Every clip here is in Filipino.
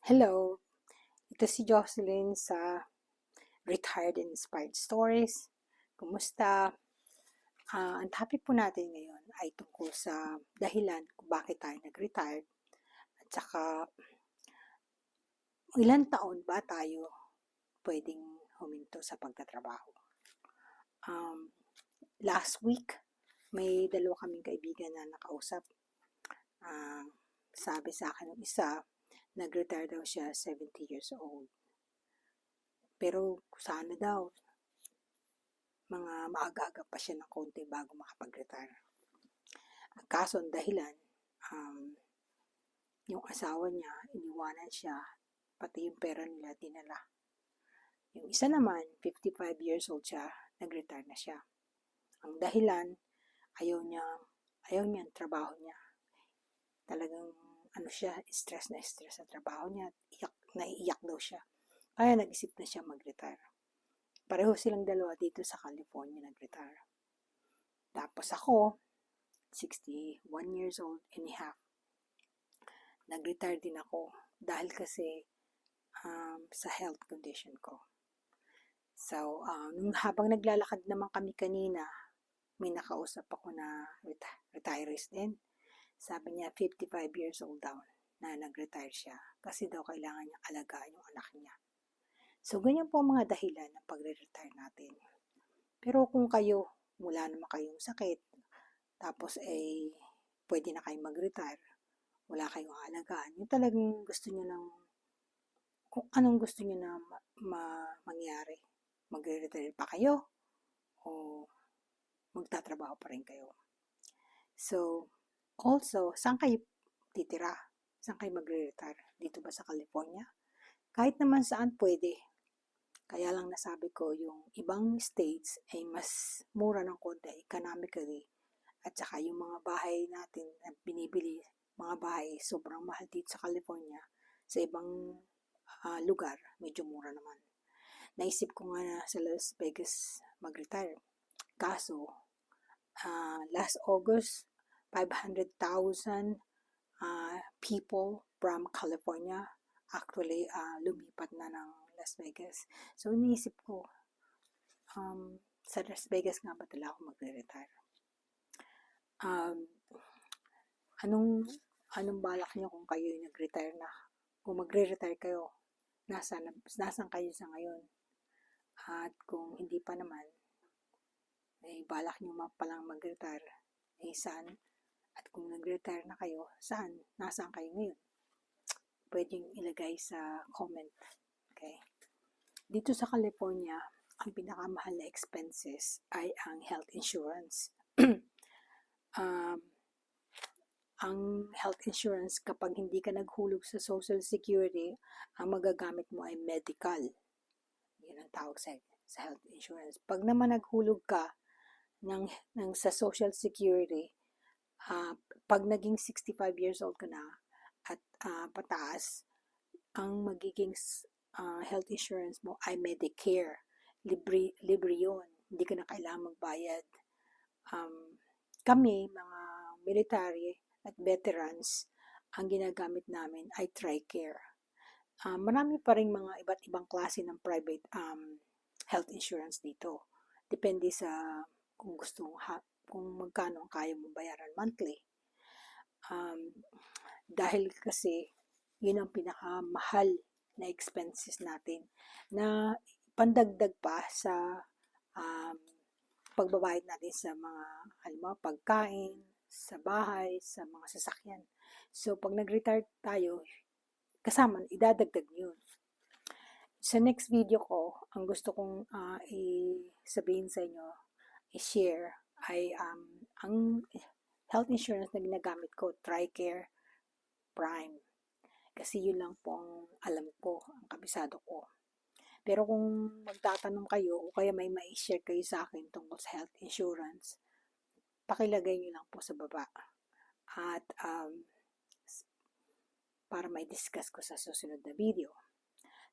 Hello, ito si Jocelyn sa Retired and Inspired Stories. Kumusta? Ang topic po natin ngayon ay tungkol sa dahilan kung bakit tayo nag-retired at saka ilang taon ba tayo pwedeng huminto sa pagtatrabaho. Um, Last week, may dalawa kaming kaibigan na nakausap. Uh, Sabi sa akin ng isa, nag-retire daw siya 70 years old. Pero sana daw, mga maaga-aga pa siya ng konti bago makapag-retire. Ang kaso, ang dahilan, um, yung asawa niya, iniwanan siya, pati yung pera nila dinala. Yung isa naman, 55 years old siya, nag-retire na siya. Ang dahilan, ayaw niya ang trabaho niya. Talagang, stress na stress sa trabaho niya, naiiyak daw siya. Kaya nag-isip na siya mag-retire. Pareho silang dalawa dito sa California nag-retire. Tapos ako, 61 years old and a half. Nag-retire din ako dahil kasi sa health condition ko. So, habang naglalakad naman kami kanina, may nakausap ako na retirees din. Sabi niya, 55 years old daw na nag-retire siya kasi daw kailangan niya alagaan yung anak niya. So, ganyan po ang mga dahilan ng pagre-retire natin. Pero kung kayo, wala naman kayong sakit, tapos pwede na kayong mag-retire, wala kayong aalagaan, yung talagang gusto nyo ng, kung anong gusto nyo na mangyari. Magre-retire pa kayo o magtatrabaho pa rin kayo. So, also, saan kayo titira? Saan kayo magre-retire? Dito ba sa California? Kahit naman saan pwede. Kaya lang nasabi ko, yung ibang states ay mas mura ng konti economically. At saka yung mga bahay natin na binibili, mga bahay sobrang mahal dito sa California. Sa ibang lugar, medyo mura naman. Naisip ko nga na sa Las Vegas mag-retire. Kaso, last August, 500,000 people from California actually lumipat na ng Las Vegas. So, iniisip ko, sa Las Vegas nga ba talaga ako magre-retire? Anong balak niyo kung kayo nag-retire na? Kung magre-retire kayo, nasaan kayo sa ngayon? At kung hindi pa naman, balak nyo palang mag-retire, saan? At kung nag-retire na kayo, saan? Nasaan kayo ngayon? Pwedeng ilagay sa comment. Okay? Dito sa California, ang pinakamahal na expenses ay ang health insurance. Ang health insurance, kapag hindi ka naghulog sa Social Security, ang magagamit mo ay medical. Yun ang tawag sa health insurance. Pag naman naghulog ka sa Social Security, pag naging 65 years old ka na at pataas, ang magiging health insurance mo ay Medicare. Libre yun. Hindi ka na kailangan magbayad. Kami, mga military at veterans, ang ginagamit namin ay TRICARE. Marami pa rin mga iba't ibang klase ng private health insurance dito. Depende sa kung magkano ang kaya mo bayaran monthly. Dahil kasi yun ang pinakamahal na expenses natin na pandagdag pa sa pagbabayad natin sa mga halimbawa pagkain, sa bahay, sa mga sasakyan. So pag nag-retire tayo, kasama idadagdag yun. Sa next video ko, ang gusto kong sabihin sa inyo, i-share ay ang health insurance na ginagamit ko, TRICARE Prime. Kasi yun lang po ang alam ko, ang kabisado ko. Pero kung magtatanong kayo o kaya may ma-share kayo sa akin tungkol sa health insurance, pakilagay nyo lang po sa baba. At para may discuss ko sa susunod na video.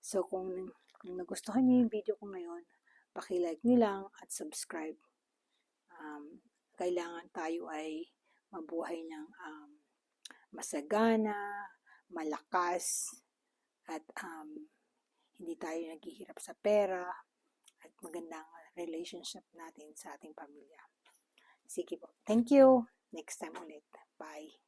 So kung nagustuhan nyo yung video ko ngayon, pakilike nyo lang at subscribe. Kailangan tayo ay mabuhay ng masagana, malakas, at hindi tayo naghihirap sa pera at magandang relationship natin sa ating pamilya. Sige po. Thank you. Next time ulit. Bye.